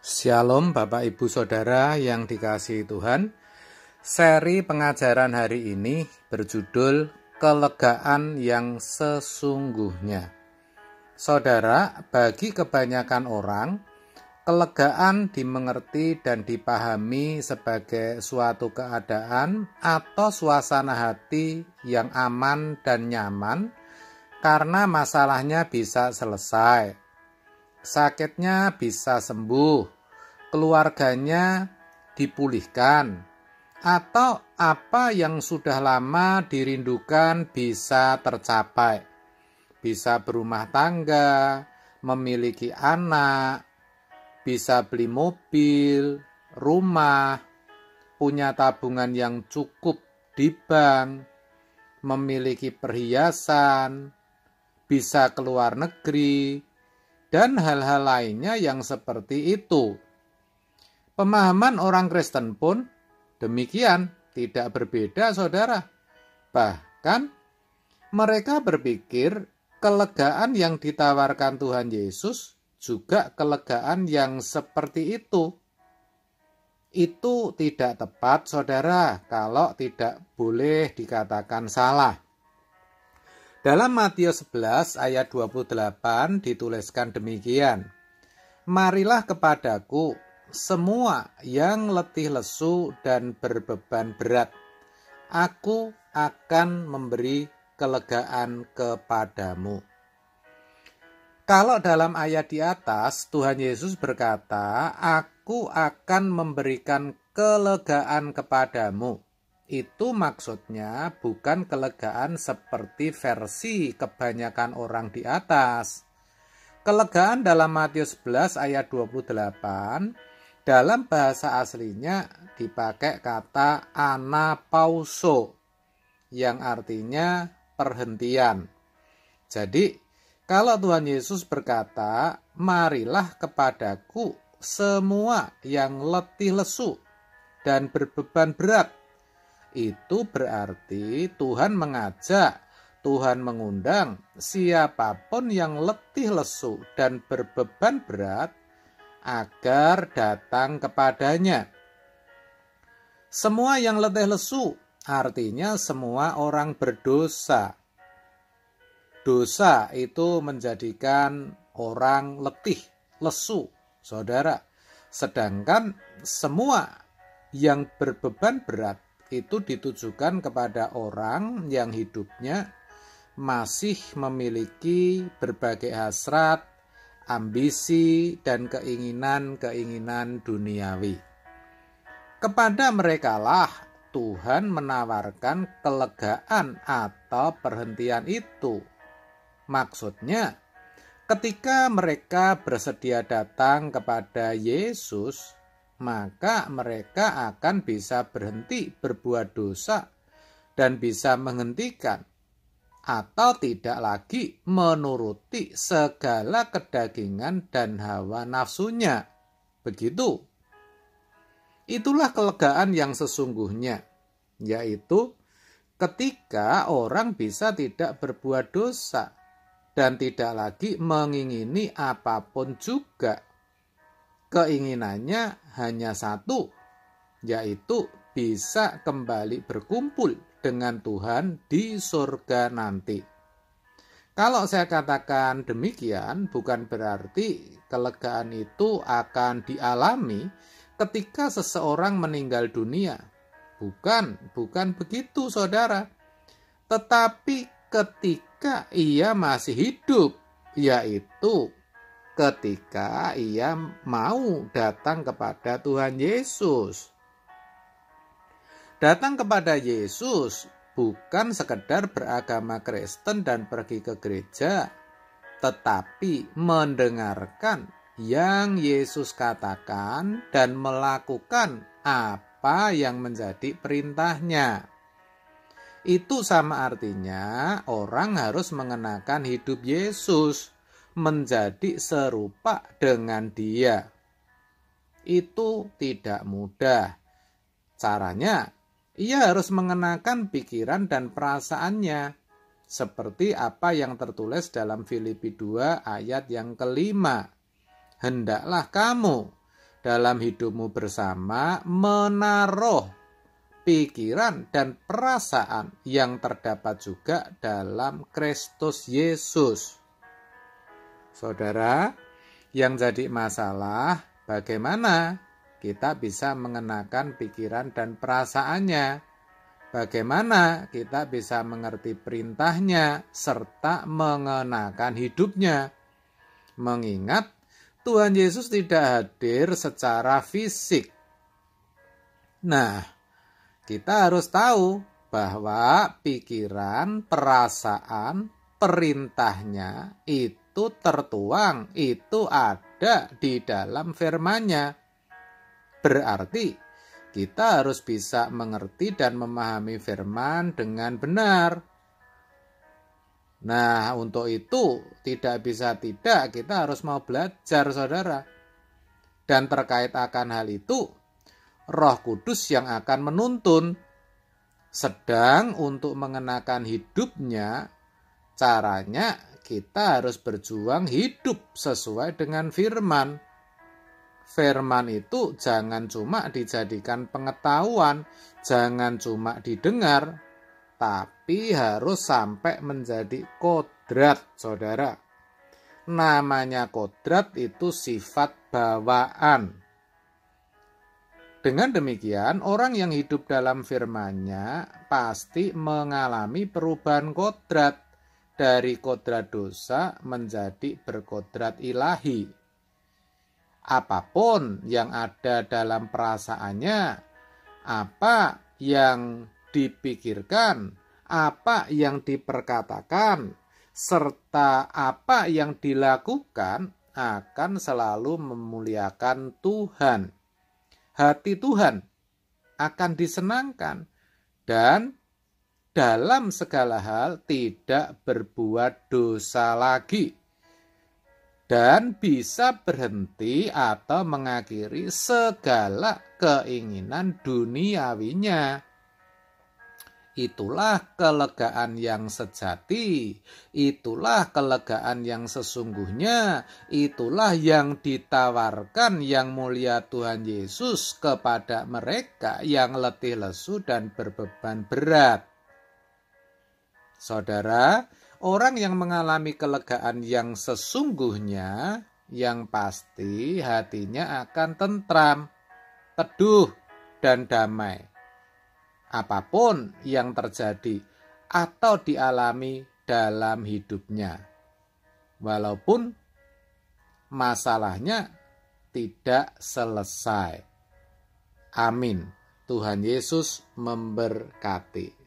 Shalom Bapak Ibu Saudara yang dikasihi Tuhan. Seri pengajaran hari ini berjudul Kelegaan yang Sesungguhnya. Saudara, bagi kebanyakan orang, kelegaan dimengerti dan dipahami sebagai suatu keadaan atau suasana hati yang aman dan nyaman karena masalahnya bisa selesai, sakitnya bisa sembuh, keluarganya dipulihkan, atau apa yang sudah lama dirindukan bisa tercapai. Bisa berumah tangga, memiliki anak, bisa beli mobil, rumah, punya tabungan yang cukup di bank, memiliki perhiasan, bisa keluar negeri, dan hal-hal lainnya yang seperti itu. Pemahaman orang Kristen pun demikian, tidak berbeda saudara. Bahkan mereka berpikir kelegaan yang ditawarkan Tuhan Yesus juga kelegaan yang seperti itu. Itu tidak tepat saudara, kalau tidak boleh dikatakan salah. Dalam Matius 11 ayat 28 dituliskan demikian, "Marilah kepadaku semua yang letih lesu dan berbeban berat, aku akan memberi kelegaan kepadamu." Kalau dalam ayat di atas Tuhan Yesus berkata, "Aku akan memberikan kelegaan kepadamu." Itu maksudnya bukan kelegaan seperti versi kebanyakan orang di atas. Kelegaan dalam Matius 11 ayat 28 dalam bahasa aslinya dipakai kata anapauso yang artinya perhentian. Jadi kalau Tuhan Yesus berkata, "Marilah kepadaku semua yang letih lesu dan berbeban berat," itu berarti Tuhan mengajak, Tuhan mengundang siapapun yang letih lesu dan berbeban berat agar datang kepadanya. Semua yang letih lesu artinya semua orang berdosa. Dosa itu menjadikan orang letih, lesu, saudara. Sedangkan semua yang berbeban berat itu ditujukan kepada orang yang hidupnya masih memiliki berbagai hasrat, ambisi, dan keinginan-keinginan duniawi. Kepada merekalah Tuhan menawarkan kelegaan atau perhentian itu. Maksudnya, ketika mereka bersedia datang kepada Yesus, maka mereka akan bisa berhenti berbuat dosa dan bisa menghentikan atau tidak lagi menuruti segala kedagingan dan hawa nafsunya. Begitu. Itulah kelegaan yang sesungguhnya, yaitu ketika orang bisa tidak berbuat dosa dan tidak lagi mengingini apapun juga. Keinginannya hanya satu, yaitu bisa kembali berkumpul dengan Tuhan di surga nanti. Kalau saya katakan demikian, bukan berarti kelegaan itu akan dialami ketika seseorang meninggal dunia. Bukan begitu, saudara. Tetapi ketika ia masih hidup, yaitu ketika ia mau datang kepada Tuhan Yesus. Datang kepada Yesus bukan sekedar beragama Kristen dan pergi ke gereja, tetapi mendengarkan yang Yesus katakan dan melakukan apa yang menjadi perintahnya. Itu sama artinya orang harus mengenakan hidup Yesus, menjadi serupa dengan Dia. Itu tidak mudah. Caranya, ia harus mengenakan pikiran dan perasaannya, seperti apa yang tertulis dalam Filipi 2 ayat yang kelima. "Hendaklah kamu dalam hidupmu bersama menaruh pikiran dan perasaan yang terdapat juga dalam Kristus Yesus. Saudara, yang jadi masalah bagaimana kita bisa mengenakan pikiran dan perasaannya, bagaimana kita bisa mengerti perintahnya serta mengenakan hidupnya. Mengingat Tuhan Yesus tidak hadir secara fisik. Nah, kita harus tahu bahwa pikiran, perasaan, perintahnya itu tertuang, itu ada di dalam firman-Nya. Berarti kita harus bisa mengerti dan memahami firman dengan benar. Nah, untuk itu tidak bisa tidak, kita harus mau belajar, saudara. Dan terkait akan hal itu, Roh Kudus yang akan menuntun. Sedang untuk mengenakan hidupnya, caranya kita harus berjuang hidup sesuai dengan firman. Firman itu jangan cuma dijadikan pengetahuan, jangan cuma didengar, tapi harus sampai menjadi kodrat, saudara. Namanya kodrat itu sifat bawaan. Dengan demikian, orang yang hidup dalam firman-Nya pasti mengalami perubahan kodrat dari kodrat dosa menjadi berkodrat ilahi. Apapun yang ada dalam perasaannya, apa yang dipikirkan, apa yang diperkatakan, serta apa yang dilakukan akan selalu memuliakan Tuhan. Hati Tuhan akan disenangkan dan dalam segala hal tidak berbuat dosa lagi dan bisa berhenti atau mengakhiri segala keinginan duniawinya. Itulah kelegaan yang sejati, itulah kelegaan yang sesungguhnya, itulah yang ditawarkan yang mulia Tuhan Yesus kepada mereka yang letih lesu dan berbeban berat. Saudara, orang yang mengalami kelegaan yang sesungguhnya, yang pasti hatinya akan tentram, teduh, dan damai. Apapun yang terjadi atau dialami dalam hidupnya, walaupun masalahnya tidak selesai. Amin. Tuhan Yesus memberkati.